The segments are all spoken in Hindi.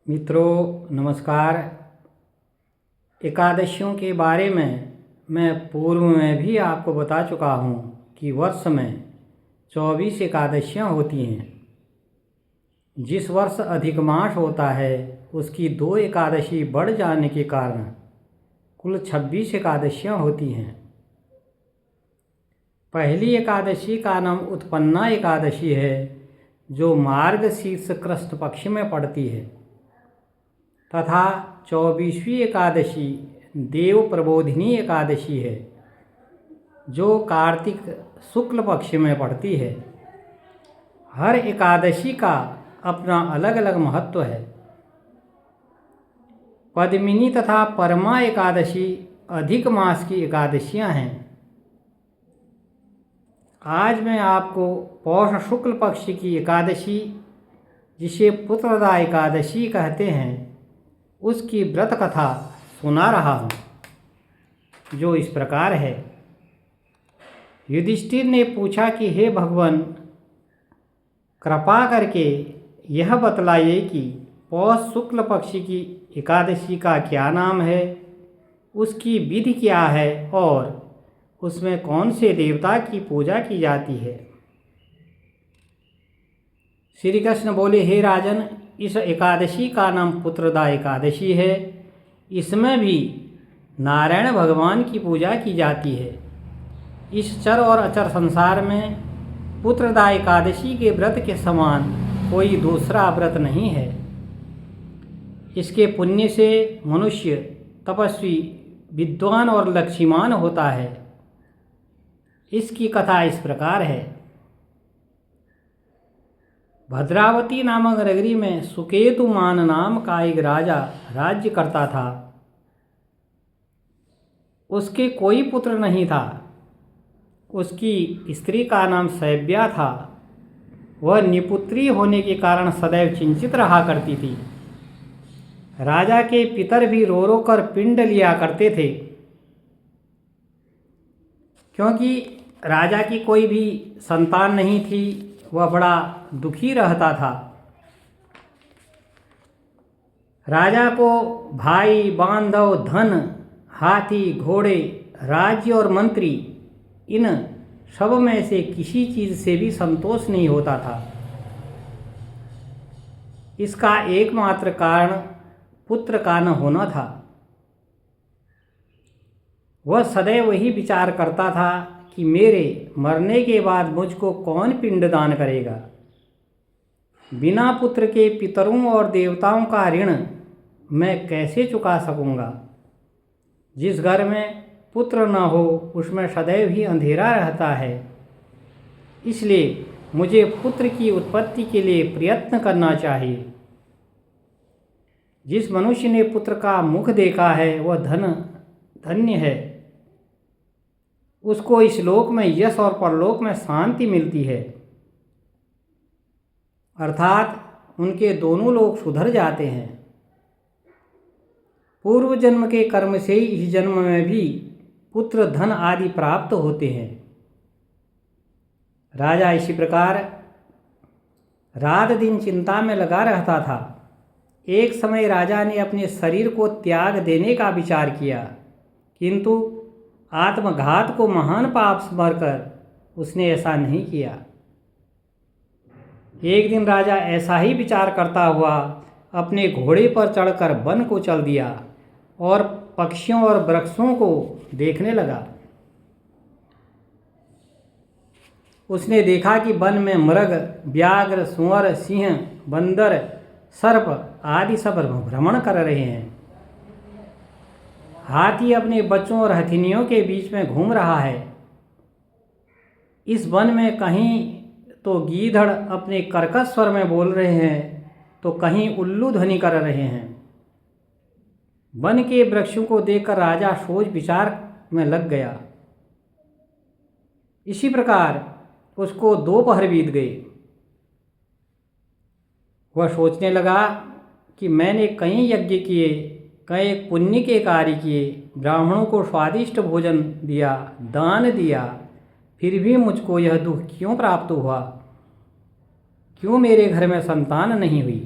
मित्रों नमस्कार। एकादशियों के बारे में मैं पूर्व में भी आपको बता चुका हूँ कि वर्ष में 24 एकादशियाँ होती हैं। जिस वर्ष अधिक मास होता है उसकी 2 एकादशी बढ़ जाने के कारण कुल 26 एकादशियाँ होती हैं। पहली एकादशी का नाम उत्पन्ना एकादशी है, जो मार्गशीर्ष कृष्ण पक्ष में पड़ती है, तथा 24वीं एकादशी देव प्रबोधिनी एकादशी है, जो कार्तिक शुक्ल पक्ष में पड़ती है। हर एकादशी का अपना अलग अलग महत्व है। पद्मिनी तथा परमा एकादशी अधिक मास की एकादशियां हैं। आज मैं आपको पौष शुक्ल पक्ष की एकादशी, जिसे पुत्रदा एकादशी कहते हैं, उसकी व्रत कथा सुना रहा हूँ, जो इस प्रकार है। युधिष्ठिर ने पूछा कि हे भगवान, कृपा करके यह बतलाइए कि पौष शुक्ल पक्ष की एकादशी का क्या नाम है, उसकी विधि क्या है और उसमें कौन से देवता की पूजा की जाती है। श्री कृष्ण बोले, हे राजन, इस एकादशी का नाम पुत्रदा एकादशी है। इसमें भी नारायण भगवान की पूजा की जाती है। इस चर और अचर संसार में पुत्रदा एकादशी के व्रत के समान कोई दूसरा व्रत नहीं है। इसके पुण्य से मनुष्य तपस्वी, विद्वान और लक्ष्मीमान होता है। इसकी कथा इस प्रकार है। भद्रावती नामक नगरी में सुकेतुमान नाम का एक राजा राज्य करता था। उसके कोई पुत्र नहीं था। उसकी स्त्री का नाम सैव्या था। वह निपुत्री होने के कारण सदैव चिंतित रहा करती थी। राजा के पितर भी रो रो कर पिंड लिया करते थे, क्योंकि राजा की कोई भी संतान नहीं थी। वह बड़ा दुखी रहता था। राजा को भाई, बांधव, धन, हाथी, घोड़े, राज्य और मंत्री, इन सब में से किसी चीज़ से भी संतोष नहीं होता था। इसका एकमात्र कारण पुत्र का न होना था। वह सदैव वही विचार करता था कि मेरे मरने के बाद मुझको कौन पिंडदान करेगा। बिना पुत्र के पितरों और देवताओं का ऋण मैं कैसे चुका सकूंगा। जिस घर में पुत्र न हो उसमें सदैव ही अंधेरा रहता है। इसलिए मुझे पुत्र की उत्पत्ति के लिए प्रयत्न करना चाहिए। जिस मनुष्य ने पुत्र का मुख देखा है वह धन्य है। उसको इस लोक में यश और परलोक में शांति मिलती है, अर्थात उनके दोनों लोक सुधर जाते हैं। पूर्व जन्म के कर्म से ही इस जन्म में भी पुत्र, धन आदि प्राप्त होते हैं। राजा इसी प्रकार रात दिन चिंता में लगा रहता था। एक समय राजा ने अपने शरीर को त्याग देने का विचार किया, किंतु आत्मघात को महान पाप समझकर उसने ऐसा नहीं किया। एक दिन राजा ऐसा ही विचार करता हुआ अपने घोड़े पर चढ़कर वन को चल दिया और पक्षियों और वृक्षों को देखने लगा। उसने देखा कि वन में मृग, व्याघ्र, सुअर, सिंह, बंदर, सर्प आदि सब भ्रमण कर रहे हैं। हाथी अपने बच्चों और हथिनियों के बीच में घूम रहा है। इस वन में कहीं तो गीदड़ अपने कर्कश स्वर में बोल रहे हैं, तो कहीं उल्लू ध्वनि कर रहे हैं। वन के वृक्षों को देखकर राजा सोच विचार में लग गया। इसी प्रकार उसको 2 पहर बीत गए। वह सोचने लगा कि मैंने कई यज्ञ किए, कई पुण्य के कार्य किए, ब्राह्मणों को स्वादिष्ट भोजन दिया, दान दिया, फिर भी मुझको यह दुख क्यों प्राप्त हुआ। क्यों मेरे घर में संतान नहीं हुई।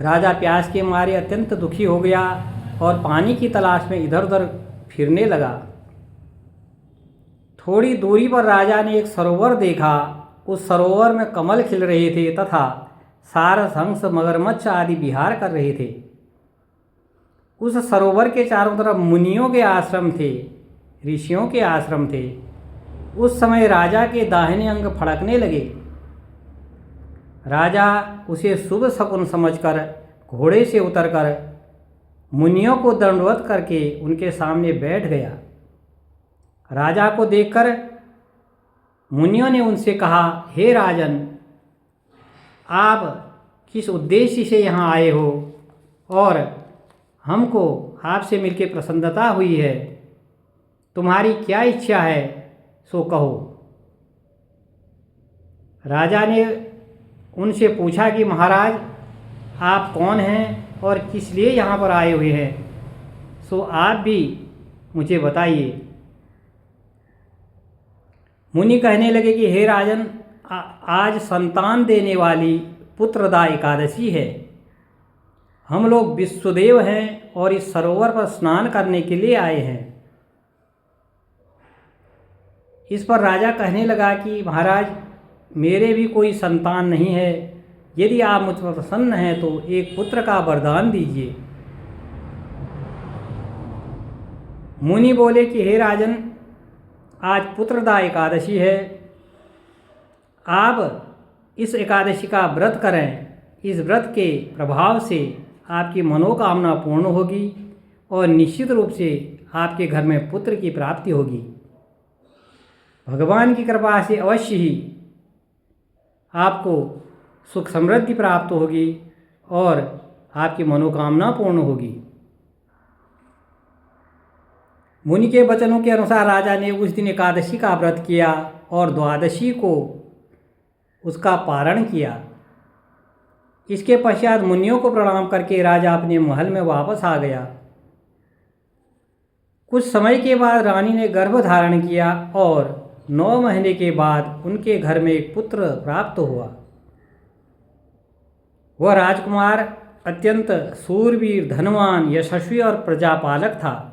राजा प्यास के मारे अत्यंत दुखी हो गया और पानी की तलाश में इधर उधर फिरने लगा। थोड़ी दूरी पर राजा ने एक सरोवर देखा। उस सरोवर में कमल खिल रहे थे तथा सारस, हंस, मगरमच्छ आदि विहार कर रहे थे। उस सरोवर के चारों तरफ मुनियों के आश्रम थे, ऋषियों के आश्रम थे। उस समय राजा के दाहिने अंग फड़कने लगे। राजा उसे शुभ शकुन समझकर घोड़े से उतरकर मुनियों को दंडवत करके उनके सामने बैठ गया। राजा को देखकर मुनियों ने उनसे कहा, हे राजन, आप किस उद्देश्य से यहाँ आए हो और हमको आपसे मिलकर प्रसन्नता हुई है। तुम्हारी क्या इच्छा है सो कहो। राजा ने उनसे पूछा कि महाराज, आप कौन हैं और किस लिए यहाँ पर आए हुए हैं, सो आप भी मुझे बताइए। मुनि कहने लगे कि हे राजन, आज संतान देने वाली पुत्रदा एकादशी है। हम लोग विश्वदेव हैं और इस सरोवर पर स्नान करने के लिए आए हैं। इस पर राजा कहने लगा कि महाराज, मेरे भी कोई संतान नहीं है। यदि आप मुझ पर प्रसन्न हैं तो एक पुत्र का वरदान दीजिए। मुनि बोले कि हे राजन, आज पुत्रदा एकादशी है। आप इस एकादशी का व्रत करें। इस व्रत के प्रभाव से आपकी मनोकामना पूर्ण होगी और निश्चित रूप से आपके घर में पुत्र की प्राप्ति होगी। भगवान की कृपा से अवश्य ही आपको सुख समृद्धि प्राप्त होगी और आपकी मनोकामना पूर्ण होगी। मुनि के वचनों के अनुसार राजा ने उस दिन एकादशी का व्रत किया और द्वादशी को उसका पारण किया। इसके पश्चात मुनियों को प्रणाम करके राजा अपने महल में वापस आ गया। कुछ समय के बाद रानी ने गर्भ धारण किया और 9 महीने के बाद उनके घर में एक पुत्र प्राप्त हुआ। वह राजकुमार अत्यंत शूरवीर, धनवान, यशस्वी और प्रजापालक था।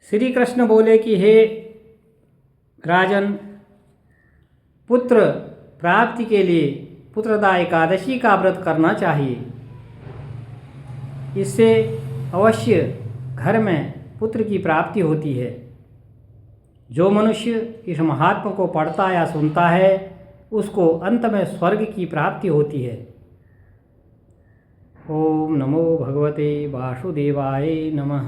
श्री कृष्ण बोले कि हे राजन, पुत्र प्राप्ति के लिए पुत्रदा एकादशी का व्रत करना चाहिए। इससे अवश्य घर में पुत्र की प्राप्ति होती है। जो मनुष्य इस महात्मा को पढ़ता या सुनता है उसको अंत में स्वर्ग की प्राप्ति होती है। ओम नमो भगवते वासुदेवाय नमः।